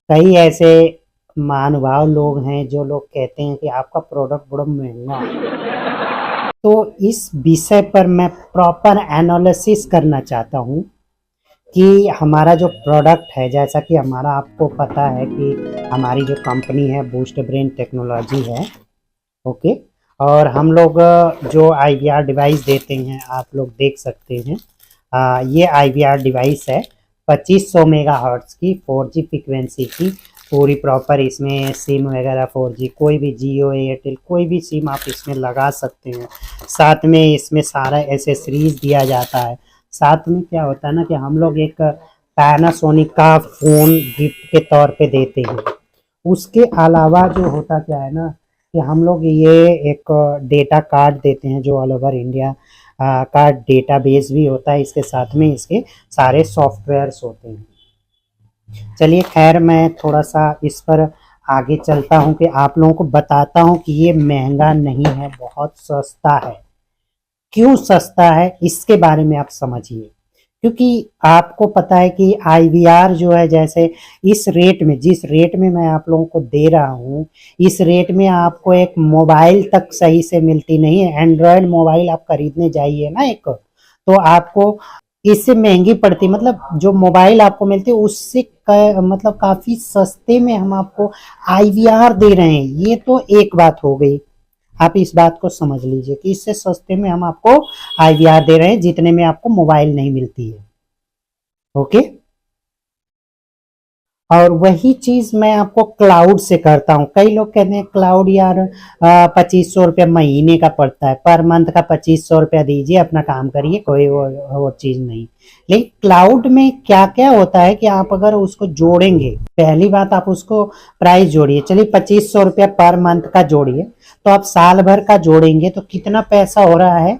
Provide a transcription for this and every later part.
कई ऐसे महानुभाव लोग हैं जो लोग कहते हैं कि आपका प्रोडक्ट बड़ा महंगा है। तो इस विषय पर मैं प्रॉपर एनालिसिस करना चाहता हूँ कि हमारा जो प्रोडक्ट है, जैसा कि हमारा आपको पता है कि हमारी जो कंपनी है बूस्ट ब्रेन टेक्नोलॉजी है। ओके। और हम लोग जो आईवीआर डिवाइस देते हैं आप लोग देख सकते हैं। ये आईवीआर डिवाइस है 2500 मेगाहर्ट्ज की 4G फ्रीक्वेंसी की, पूरी प्रॉपर। इसमें सिम वगैरह 4G, कोई भी जियो एयरटेल कोई भी सिम आप इसमें लगा सकते हैं। साथ में इसमें सारा एसेसरीज दिया जाता है। साथ में क्या होता है ना कि हम लोग एक पैनासोनिक का फ़ोन गिफ्ट के तौर पे देते हैं। उसके अलावा जो होता क्या है ना कि हम लोग ये एक डेटा कार्ड देते हैं जो ऑल ओवर इंडिया का डेटाबेस भी होता है। इसके साथ में इसके सारे सॉफ्टवेयर्स होते हैं। चलिए खैर, मैं थोड़ा सा इस पर आगे चलता हूँ कि आप लोगों को बताता हूँ कि ये महंगा नहीं है, बहुत सस्ता है। क्यों सस्ता है इसके बारे में आप समझिए। क्योंकि आपको पता है कि आईवीआर जो है, जैसे इस रेट में, जिस रेट में मैं आप लोगों को दे रहा हूँ, इस रेट में आपको एक मोबाइल तक सही से मिलती नहीं है। एंड्रॉयड मोबाइल आप खरीदने जाइए ना एक, तो आपको इससे महंगी पड़ती, मतलब जो मोबाइल आपको मिलती है उससे मतलब काफ़ी सस्ते में हम आपको आईवीआर दे रहे हैं। ये तो एक बात हो गई। आप इस बात को समझ लीजिए कि इससे सस्ते में हम आपको आईवीआर दे रहे हैं जितने में आपको मोबाइल नहीं मिलती है। ओके। और वही चीज मैं आपको क्लाउड से करता हूँ। कई लोग कहते हैं क्लाउड यार 2500 रुपया महीने का पड़ता है, पर मंथ का 2500 रुपया दीजिए, अपना काम करिए, कोई वो चीज नहीं। लेकिन क्लाउड में क्या क्या होता है कि आप अगर उसको जोड़ेंगे, पहली बात आप उसको प्राइस जोड़िए। चलिए 2500 रुपया पर मंथ का जोड़िए, तो आप साल भर का जोड़ेंगे तो कितना पैसा हो रहा है।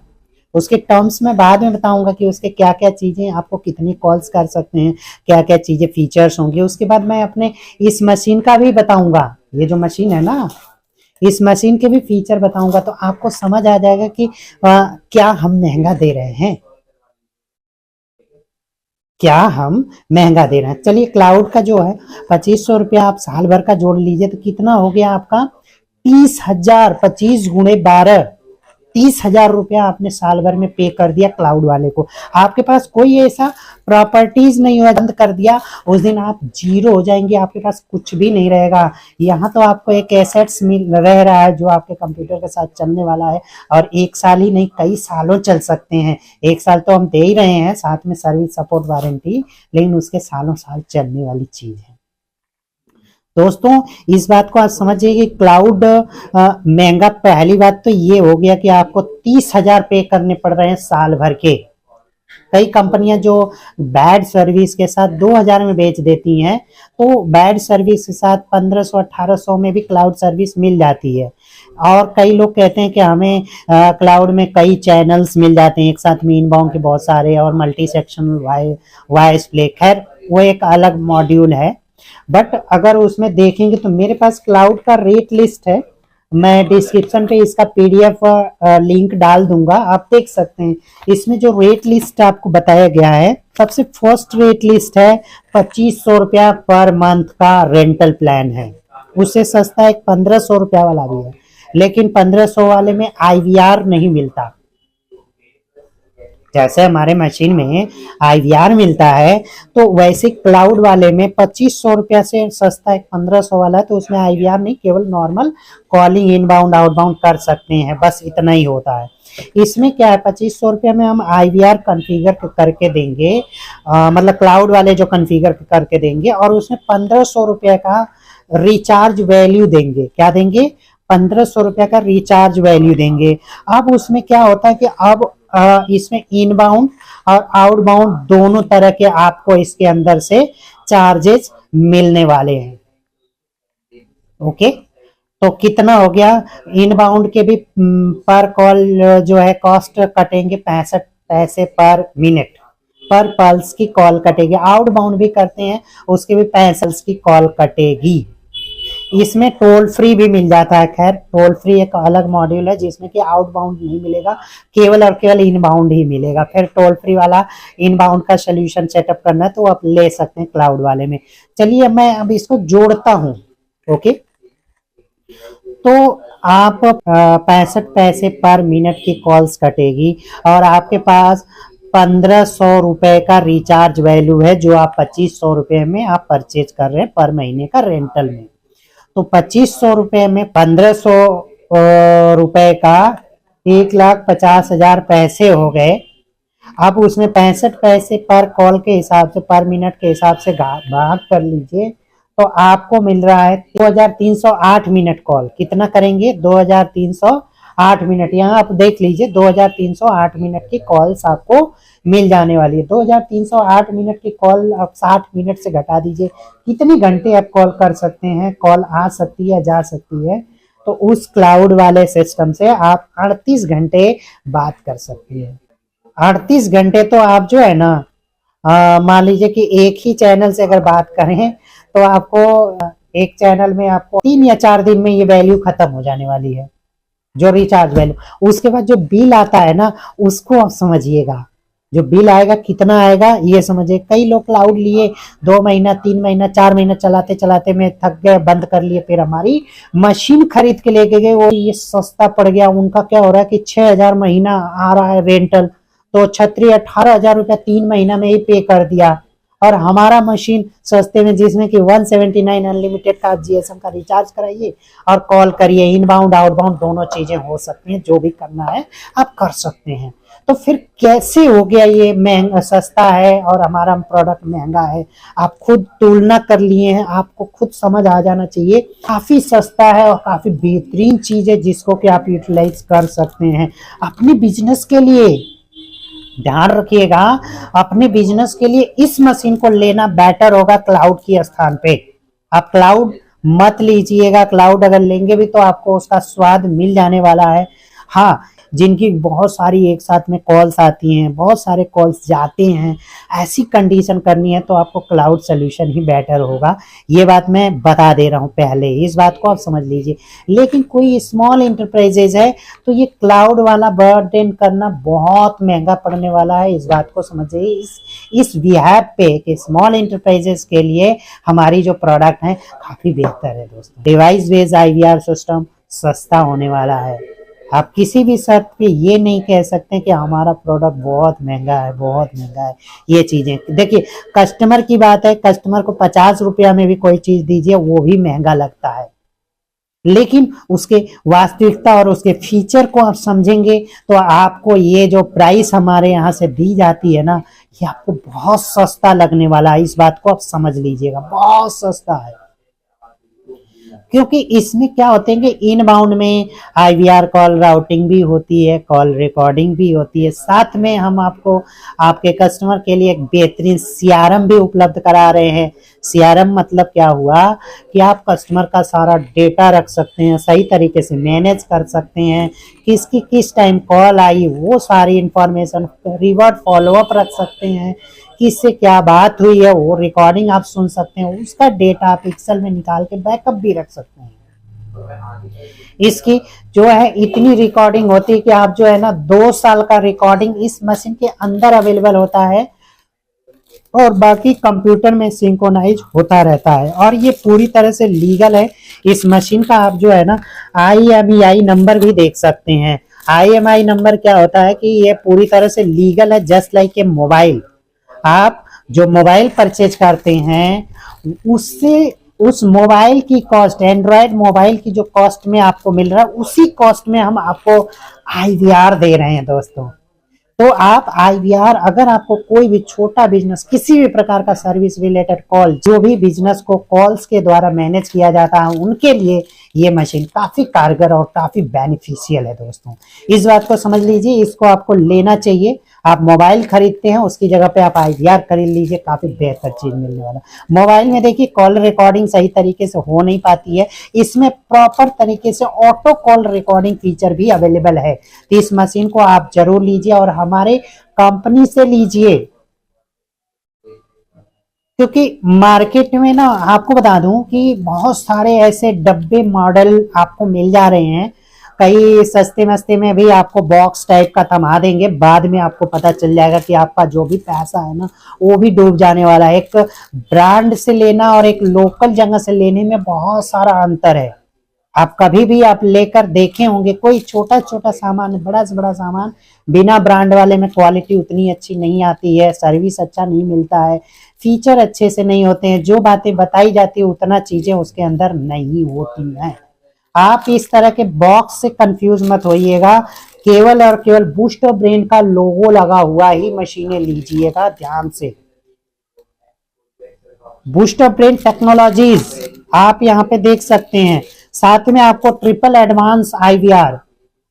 उसके टर्म्स में बाद में बताऊंगा कि उसके क्या क्या चीज़ें, आपको कितनी कॉल्स कर सकते हैं, क्या क्या चीज़ें फीचर्स होंगे। उसके बाद मैं अपने इस मशीन का भी बताऊंगा। ये जो मशीन है ना, इस मशीन के भी फीचर बताऊंगा, तो आपको समझ आ जाएगा कि क्या हम महंगा दे रहे हैं, क्या हम महंगा दे रहे हैं। चलिए क्लाउड का जो है 2500 रुपया आप साल भर का जोड़ लीजिए तो कितना हो गया आपका 30,000। 25 गुणे 12, 30,000 रुपया आपने साल भर में पे कर दिया क्लाउड वाले को। आपके पास कोई ऐसा प्रॉपर्टीज नहीं हुआ, बंद कर दिया उस दिन आप जीरो हो जाएंगे, आपके पास कुछ भी नहीं रहेगा। यहाँ तो आपको एक एसेट्स मिल रह रहा है जो आपके कंप्यूटर के साथ चलने वाला है, और एक साल ही नहीं कई सालों चल सकते हैं। एक साल तो हम दे ही रहे हैं, साथ में सर्विस सपोर्ट वारंटी, लेकिन उसके सालों साल चलने वाली चीज है। दोस्तों इस बात को आप समझिए कि क्लाउड महंगा, पहली बात तो ये हो गया कि आपको 30,000 पे करने पड़ रहे हैं साल भर के। कई कंपनियां जो बैड सर्विस के साथ 2,000 में बेच देती हैं, तो बैड सर्विस के साथ 1500 1800 में भी क्लाउड सर्विस मिल जाती है। और कई लोग कहते हैं कि हमें क्लाउड में कई चैनल्स मिल जाते हैं एक साथ में, इनबाउंड के बहुत सारे, और मल्टी सेक्शनल वॉइस प्ले। खैर वो एक अलग मॉड्यूल है। बट अगर उसमें देखेंगे तो मेरे पास क्लाउड का रेट लिस्ट है, मैं डिस्क्रिप्शन पे इसका पीडीएफ लिंक डाल दूंगा, आप देख सकते हैं। इसमें जो रेट लिस्ट आपको बताया गया है, सबसे फर्स्ट रेट लिस्ट है 2500 रुपया पर मंथ का रेंटल प्लान है। उससे सस्ता एक 1500 रुपया वाला भी है, लेकिन 1500 वाले में आईवीआर नहीं मिलता। जैसे हमारे मशीन में आईवीआर मिलता है, तो वैसे क्लाउड वाले में 2500 रुपया से सस्ता एक 1500 वाला है, तो उसमें आईवीआर नहीं, केवल नॉर्मल कॉलिंग इनबाउंड आउटबाउंड कर सकते हैं, बस इतना ही होता है। इसमें क्या है, 2500 रुपया में हम आईवीआर कॉन्फ़िगर करके देंगे, मतलब क्लाउड वाले जो कॉन्फ़िगर करके देंगे, और उसमें 1500 रुपये का रिचार्ज वैल्यू देंगे। क्या देंगे, 1500 रुपया का रिचार्ज वैल्यू देंगे। अब उसमें क्या होता है कि अब इसमें इनबाउंड और आउटबाउंड दोनों तरह के आपको इसके अंदर से चार्जेस मिलने वाले हैं। ओके। तो कितना हो गया, इनबाउंड के भी पर कॉल जो है कॉस्ट कटेंगे 65 पैसे पर मिनट, पर पल्स की कॉल कटेगी। आउटबाउंड भी करते हैं उसके भी 65 की कॉल कटेगी। इसमें टोल फ्री भी मिल जाता है। खैर टोल फ्री एक अलग मॉड्यूल है जिसमें कि आउटबाउंड नहीं मिलेगा, केवल और केवल इनबाउंड ही मिलेगा। फिर टोल फ्री वाला इनबाउंड का सोल्यूशन सेटअप करना है तो आप ले सकते हैं क्लाउड वाले में। चलिए मैं अब इसको जोड़ता हूँ। ओके, तो आप 65 पैसे पर मिनट की कॉल्स कटेगी और आपके पास 1500 रुपए का रिचार्ज वैल्यू है जो आप 2500 रुपए में आप परचेज कर रहे हैं पर महीने का रेंटल में। तो 2500 रुपए में 1500 रुपए का 1,50,000 पैसे हो गए। आप उसमें 65 पैसे पर कॉल के हिसाब से, पर मिनट के हिसाब से भाग कर लीजिए तो आपको मिल रहा है 2308 मिनट कॉल। कितना करेंगे? 2308 मिनट। यहाँ आप देख लीजिए 2308 मिनट की कॉल्स आपको मिल जाने वाली है। 2308 मिनट की कॉल आप 60 मिनट से घटा दीजिए, कितनी घंटे आप कॉल कर सकते हैं। कॉल आ सकती है, जा सकती है। तो उस क्लाउड वाले सिस्टम से आप 38 घंटे बात कर सकते हैं। 38 घंटे तो आप जो है ना, मान लीजिए कि एक ही चैनल से अगर बात करें तो आपको एक चैनल में आपको 3 या 4 दिन में ये वैल्यू खत्म हो जाने वाली है, जो रिचार्ज वैल्यू। उसके बाद जो बिल आता है ना, उसको आप समझिएगा। जो बिल आएगा कितना आएगा ये समझिए। कई लोग क्लाउड लिए 2 महीना, 3 महीना, 4 महीना चलाते चलाते में थक गए, बंद कर लिए। फिर हमारी मशीन खरीद के लेके गए, वो ये सस्ता पड़ गया। उनका क्या हो रहा है कि 6,000 महीना आ रहा है रेंटल, तो 18,000 रुपया 3 महीना में ही पे कर दिया। और हमारा मशीन सस्ते में, जिसमें कि 179 अनलिमिटेड का आप जीएसएम का रिचार्ज कराइए और कॉल करिए। इनबाउंड आउटबाउंड दोनों चीजें हो सकती हैं, जो भी करना है आप कर सकते हैं। तो फिर कैसे हो गया ये महंगा, सस्ता है और हमारा प्रोडक्ट महंगा है? आप खुद तुलना कर लिए हैं, आपको खुद समझ आ जाना चाहिए। काफी सस्ता है और काफी बेहतरीन चीज है जिसको कि आप यूटिलाइज कर सकते हैं अपने बिजनेस के लिए। ध्यान रखिएगा, अपने बिजनेस के लिए इस मशीन को लेना बेटर होगा क्लाउड के स्थान पे। आप क्लाउड मत लीजिएगा। क्लाउड अगर लेंगे भी तो आपको उसका स्वाद मिल जाने वाला है। हाँ, जिनकी बहुत सारी एक साथ में कॉल्स आती हैं, बहुत सारे कॉल्स जाते हैं, ऐसी कंडीशन करनी है तो आपको क्लाउड सोल्यूशन ही बेटर होगा। ये बात मैं बता दे रहा हूँ पहले, इस बात को आप समझ लीजिए। लेकिन कोई स्मॉल इंटरप्राइजेज है तो ये क्लाउड वाला बर्डन करना बहुत महंगा पड़ने वाला है, इस बात को समझिए। इस बिहाफ पे कि स्मॉल इंटरप्राइजेज के लिए हमारी जो प्रोडक्ट है काफी बेहतर है दोस्तों। डिवाइस बेस्ड आईवीआर सिस्टम सस्ता होने वाला है। आप किसी भी शर्त पे ये नहीं कह सकते कि हमारा प्रोडक्ट बहुत महंगा है, बहुत महंगा है। ये चीजें देखिए, कस्टमर की बात है। कस्टमर को 50 रुपया में भी कोई चीज दीजिए वो भी महंगा लगता है, लेकिन उसके वास्तविकता और उसके फीचर को आप समझेंगे तो आपको ये जो प्राइस हमारे यहाँ से दी जाती है ना, ये आपको बहुत सस्ता लगने वाला है। इस बात को आप समझ लीजिएगा, बहुत सस्ता है। क्योंकि इसमें क्या होते हैं कि इनबाउंड में आईवीआर कॉल राउटिंग भी होती है, कॉल रिकॉर्डिंग भी होती है, साथ में हम आपको आपके कस्टमर के लिए एक बेहतरीन सीआरएम भी उपलब्ध करा रहे हैं। सीआरएम मतलब क्या हुआ कि आप कस्टमर का सारा डेटा रख सकते हैं, सही तरीके से मैनेज कर सकते हैं, किसकी किस टाइम कॉल आई वो सारी इंफॉर्मेशन, रिवर्ट फॉलोअप रख सकते हैं, किससे क्या बात हुई है वो रिकॉर्डिंग आप सुन सकते हैं, उसका डेटा आप एक्सेल में निकाल के बैकअप भी रख सकते हैं। इसकी जो है इतनी रिकॉर्डिंग होती है कि आप जो है ना 2 साल का रिकॉर्डिंग इस मशीन के अंदर अवेलेबल होता है और बाकी कंप्यूटर में सिंक्रोनाइज होता रहता है। और ये पूरी तरह से लीगल है। इस मशीन का आप जो है ना IMEI नंबर भी देख सकते हैं। IMEI नंबर क्या होता है कि ये पूरी तरह से लीगल है, जस्ट लाइक ए मोबाइल। आप जो मोबाइल परचेज करते हैं उससे उस मोबाइल की कॉस्ट, एंड्रॉयड मोबाइल की जो कॉस्ट में आपको मिल रहा है उसी कॉस्ट में हम आपको IVR दे रहे हैं दोस्तों। तो आप IVR, अगर आपको कोई भी छोटा बिजनेस, किसी भी प्रकार का सर्विस रिलेटेड कॉल, जो भी बिजनेस को कॉल्स के द्वारा मैनेज किया जाता है उनके लिए ये मशीन काफी कारगर और काफी बेनिफिशियल है दोस्तों। इस बात को समझ लीजिए, इसको आपको लेना चाहिए। आप मोबाइल खरीदते हैं उसकी जगह पे आप IVR खरीद लीजिए, काफी बेहतर चीज मिलने वाला। मोबाइल में देखिए कॉल रिकॉर्डिंग सही तरीके से हो नहीं पाती है, इसमें प्रॉपर तरीके से ऑटो कॉल रिकॉर्डिंग फीचर भी अवेलेबल है। तो इस मशीन को आप जरूर लीजिए और हमारे कंपनी से लीजिए। क्योंकि मार्केट में ना आपको बता दूं कि बहुत सारे ऐसे डब्बे मॉडल आपको मिल जा रहे हैं। कई सस्ते मस्ते में भी आपको बॉक्स टाइप का थमा देंगे, बाद में आपको पता चल जाएगा कि आपका जो भी पैसा है ना वो भी डूब जाने वाला है। एक ब्रांड से लेना और एक लोकल जगह से लेने में बहुत सारा अंतर है। आप कभी भी आप लेकर देखे होंगे, कोई छोटा छोटा सामान, बड़ा से बड़ा सामान बिना ब्रांड वाले में क्वालिटी उतनी अच्छी नहीं आती है, सर्विस अच्छा नहीं मिलता है, फीचर अच्छे से नहीं होते हैं, जो बातें बताई जाती है उतना चीजें उसके अंदर नहीं होती हैं। आप इस तरह के बॉक्स से कंफ्यूज मत होइएगा। केवल और केवल बूस्टर ब्रेन का लोगो लगा हुआ ही मशीनें लीजिएगा ध्यान से। बूस्टर ब्रेन टेक्नोलॉजीज आप यहाँ पे देख सकते हैं। साथ में आपको ट्रिपल एडवांस आईवीआर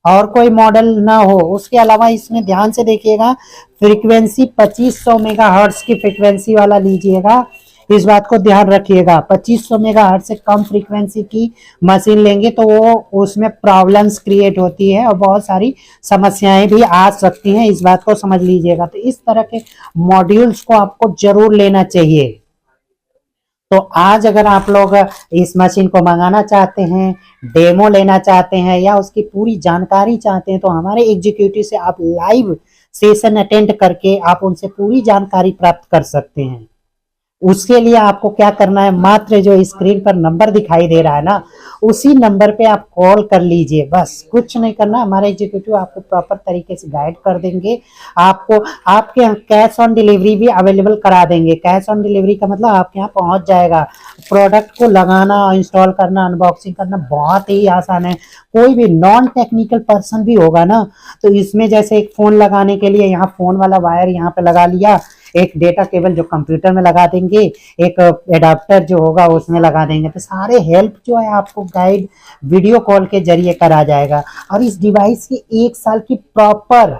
और कोई मॉडल ना हो। उसके अलावा इसमें ध्यान से देखिएगा, फ्रीक्वेंसी 2500 मेगाहर्ट्ज की फ्रीक्वेंसी वाला लीजिएगा। इस बात को ध्यान रखिएगा, 2500 मेगाहर्ट्ज से कम फ्रीक्वेंसी की मशीन लेंगे तो वो उसमें प्रॉब्लम्स क्रिएट होती है और बहुत सारी समस्याएं भी आ सकती हैं, इस बात को समझ लीजिएगा। तो इस तरह के मॉड्यूल्स को आपको जरूर लेना चाहिए। तो आज अगर आप लोग इस मशीन को मंगाना चाहते हैं, डेमो लेना चाहते हैं या उसकी पूरी जानकारी चाहते हैं, तो हमारे एग्जीक्यूटिव से आप लाइव सेशन अटेंड करके आप उनसे पूरी जानकारी प्राप्त कर सकते हैं। उसके लिए आपको क्या करना है, मात्र जो स्क्रीन पर नंबर दिखाई दे रहा है ना, उसी नंबर पे आप कॉल कर लीजिए, बस कुछ नहीं करना। हमारे एग्जीक्यूटिव आपको प्रॉपर तरीके से गाइड कर देंगे। आपको आपके यहाँ कैश ऑन डिलीवरी भी अवेलेबल करा देंगे। कैश ऑन डिलीवरी का मतलब आपके यहाँ पहुंच जाएगा। प्रोडक्ट को लगाना, इंस्टॉल करना, अनबॉक्सिंग करना बहुत ही आसान है। कोई भी नॉन टेक्निकल पर्सन भी होगा ना, तो इसमें जैसे एक फोन लगाने के लिए यहाँ फोन वाला वायर यहाँ पे लगा लिया, एक डेटा केबल जो कंप्यूटर में लगा देंगे, एक एडाप्टर जो होगा उसमें लगा देंगे, तो सारे हेल्प जो है आपको गाइड वीडियो कॉल के जरिए करा जाएगा। और इस डिवाइस की 1 साल की प्रॉपर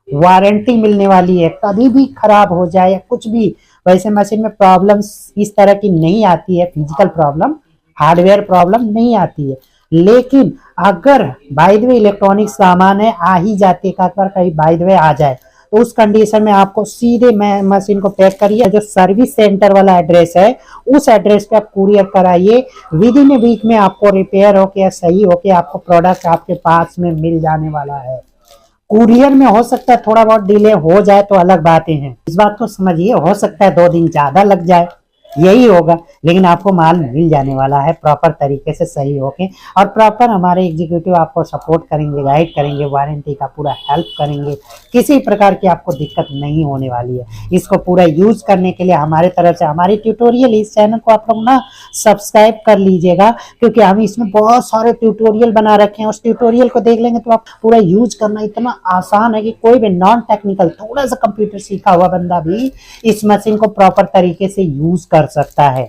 वारंटी मिलने वाली है। कभी भी खराब हो जाए या कुछ भी, वैसे मशीन में प्रॉब्लम्स इस तरह की नहीं आती है, फिजिकल प्रॉब्लम, हार्डवेयर प्रॉब्लम नहीं आती है। लेकिन अगर बाय द वे इलेक्ट्रॉनिक सामान है, आ ही जाती है, कहीं बाय द वे आ जाए, तो उस कंडीशन में आपको सीधे मशीन को पैक करिए, जो सर्विस सेंटर वाला एड्रेस है उस एड्रेस पे आप कुरियर कराइए। विद इन ए वीक में आपको रिपेयर होके या सही होके आपको प्रोडक्ट आपके पास में मिल जाने वाला है। कुरियर में हो सकता है थोड़ा बहुत डिले हो जाए तो अलग बातें हैं, इस बात को समझिए। हो सकता है 2 दिन ज्यादा लग जाए, यही होगा, लेकिन आपको माल मिल जाने वाला है प्रॉपर तरीके से सही होके। और प्रॉपर हमारे एग्जीक्यूटिव आपको सपोर्ट करेंगे, गाइड करेंगे, वारंटी का पूरा हेल्प करेंगे। किसी प्रकार की आपको दिक्कत नहीं होने वाली है। इसको पूरा यूज करने के लिए हमारे तरफ से हमारी ट्यूटोरियल, इस चैनल को आप लोग ना सब्सक्राइब कर लीजिएगा, क्योंकि हम इसमें बहुत सारे ट्यूटोरियल बना रखे हैं। उस ट्यूटोरियल को देख लेंगे तो आप पूरा यूज करना इतना आसान है कि कोई भी नॉन टेक्निकल, थोड़ा सा कंप्यूटर सीखा हुआ बंदा भी इस मशीन को प्रॉपर तरीके से यूज कर सकता है।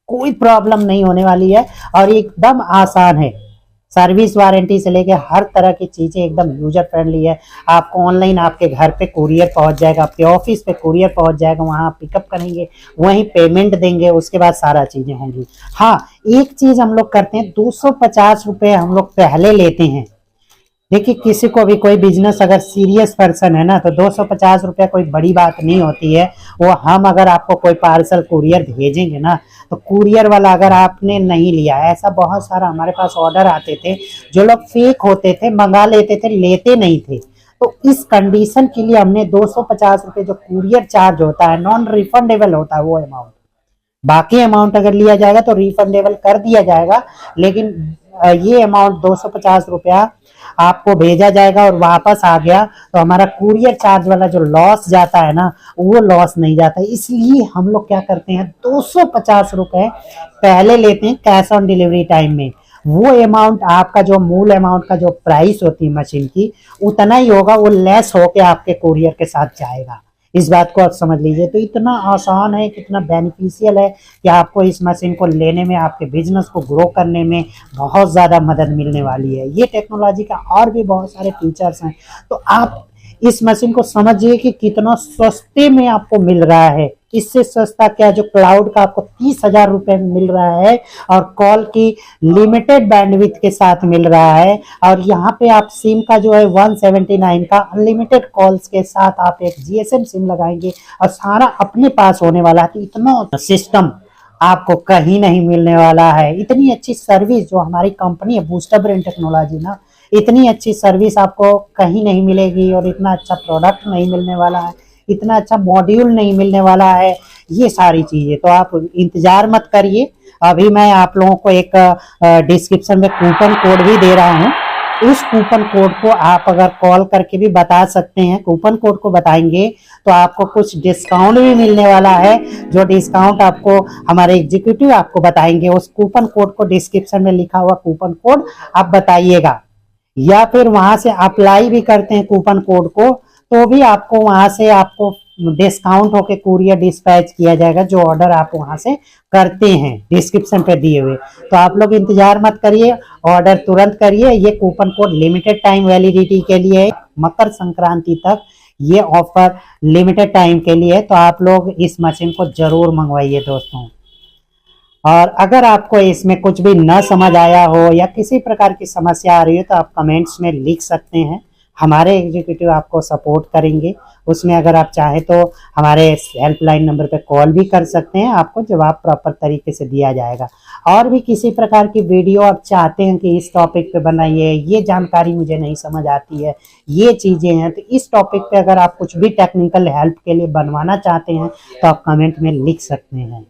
कोई प्रॉब्लम नहीं होने वाली है और एकदम आसान है। सर्विस वारंटी से लेके हर तरह की चीजें एकदम यूजर फ्रेंडली है। आपको ऑनलाइन आपके घर पे कुरियर पहुंच जाएगा, आपके ऑफिस पे कुरियर पहुंच जाएगा, वहां आप पिकअप करेंगे, वहीं पेमेंट देंगे, उसके बाद सारा चीजें होंगी। हाँ, एक चीज हम लोग करते हैं, 250 रुपए हम लोग पहले लेते हैं। देखिए, किसी को भी कोई बिजनेस अगर सीरियस पर्सन है ना, तो 250 रुपया कोई बड़ी बात नहीं होती है। वो हम अगर आपको कोई पार्सल कुरियर भेजेंगे ना, तो कुरियर वाला अगर आपने नहीं लिया, ऐसा बहुत सारा हमारे पास ऑर्डर आते थे, जो लोग फेक होते थे, मंगा लेते थे, लेते नहीं थे। तो इस कंडीशन के लिए हमने 250 रुपये जो कुरियर चार्ज होता है, नॉन रिफंडेबल होता है वो अमाउंट, बाकी अमाउंट अगर लिया जाएगा तो रिफंडेबल कर दिया जाएगा, लेकिन ये अमाउंट 250 रुपया आपको भेजा जाएगा और वापस आ गया तो हमारा कुरियर चार्ज वाला जो लॉस जाता है ना, वो लॉस नहीं जाता। इसलिए हम लोग क्या करते हैं, 250 रुपए पहले लेते हैं कैश ऑन डिलीवरी टाइम में। वो अमाउंट आपका जो मूल अमाउंट का जो प्राइस होती है मशीन की, उतना ही होगा, वो लेस होके आपके कुरियर के साथ जाएगा। इस बात को आप समझ लीजिए। तो इतना आसान है, कितना बेनिफिशियल है कि आपको इस मशीन को लेने में, आपके बिजनेस को ग्रो करने में बहुत ज़्यादा मदद मिलने वाली है। ये टेक्नोलॉजी का और भी बहुत सारे फीचर्स हैं। तो आप इस मशीन को समझिए कि कितना सस्ते में आपको मिल रहा है। इससे सस्ता क्या, जो क्लाउड का आपको 30,000 रुपए में मिल रहा है और कॉल की लिमिटेड बैंडविड्थ के साथ मिल रहा है। और यहाँ पे आप सिम का जो है 179 का अनलिमिटेड कॉल्स के साथ आप एक जीएसएम सिम लगाएंगे और सारा अपने पास होने वाला है। तो इतना सिस्टम आपको कहीं नहीं मिलने वाला है। इतनी अच्छी सर्विस जो हमारी कंपनी है बूस्टर ब्रेन टेक्नोलॉजी ना, इतनी अच्छी सर्विस आपको कहीं नहीं मिलेगी और इतना अच्छा प्रोडक्ट नहीं मिलने वाला है, इतना अच्छा मॉड्यूल नहीं मिलने वाला है, ये सारी चीजें। तो आप इंतजार मत करिए। अभी मैं आप लोगों को एक डिस्क्रिप्शन में कूपन कोड भी दे रहा हूँ। उस कूपन कोड को आप अगर कॉल करके भी बता सकते हैं, कूपन कोड को बताएंगे तो आपको कुछ डिस्काउंट भी मिलने वाला है। जो डिस्काउंट आपको हमारे एग्जीक्यूटिव आपको बताएंगे, उस कूपन कोड को डिस्क्रिप्शन में लिखा हुआ कूपन कोड आप बताइएगा, या फिर वहां से अप्लाई भी करते हैं कूपन कोड को तो भी आपको वहां से आपको डिस्काउंट होके कुरियर डिस्पैच किया जाएगा, जो ऑर्डर आप वहां से करते हैं डिस्क्रिप्शन पे दिए हुए। तो आप लोग इंतजार मत करिए, ऑर्डर तुरंत करिए। ये coupon code limited time validity के लिए है, मकर संक्रांति तक ये ऑफर लिमिटेड टाइम के लिए। तो आप लोग इस मशीन को जरूर मंगवाइए दोस्तों। और अगर आपको इसमें कुछ भी न समझ आया हो या किसी प्रकार की समस्या आ रही है तो आप कमेंट्स में लिख सकते हैं, हमारे एग्जीक्यूटिव आपको सपोर्ट करेंगे। उसमें अगर आप चाहें तो हमारे हेल्पलाइन नंबर पे कॉल भी कर सकते हैं, आपको जवाब प्रॉपर तरीके से दिया जाएगा। और भी किसी प्रकार की वीडियो आप चाहते हैं कि इस टॉपिक पे बनाइए, ये जानकारी मुझे नहीं समझ आती है, ये चीज़ें हैं, तो इस टॉपिक पे अगर आप कुछ भी टेक्निकल हेल्प के लिए बनवाना चाहते हैं तो आप कमेंट में लिख सकते हैं।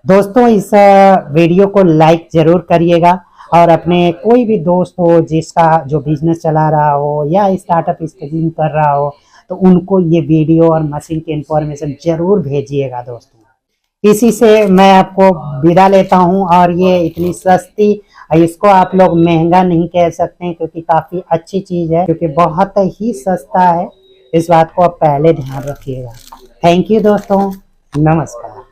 दोस्तों इस वीडियो को लाइक जरूर करिएगा और अपने कोई भी दोस्त हो जिसका जो बिजनेस चला रहा हो या स्टार्टअप स्टार्टिंग कर रहा हो तो उनको ये वीडियो और मशीन की इंफॉर्मेशन जरूर भेजिएगा दोस्तों। इसी से मैं आपको विदा लेता हूं। और ये इतनी सस्ती, इसको आप लोग महंगा नहीं कह सकते हैं क्योंकि काफ़ी अच्छी चीज़ है, क्योंकि बहुत ही सस्ता है। इस बात को आप पहले ध्यान रखिएगा। थैंक यू दोस्तों, नमस्कार।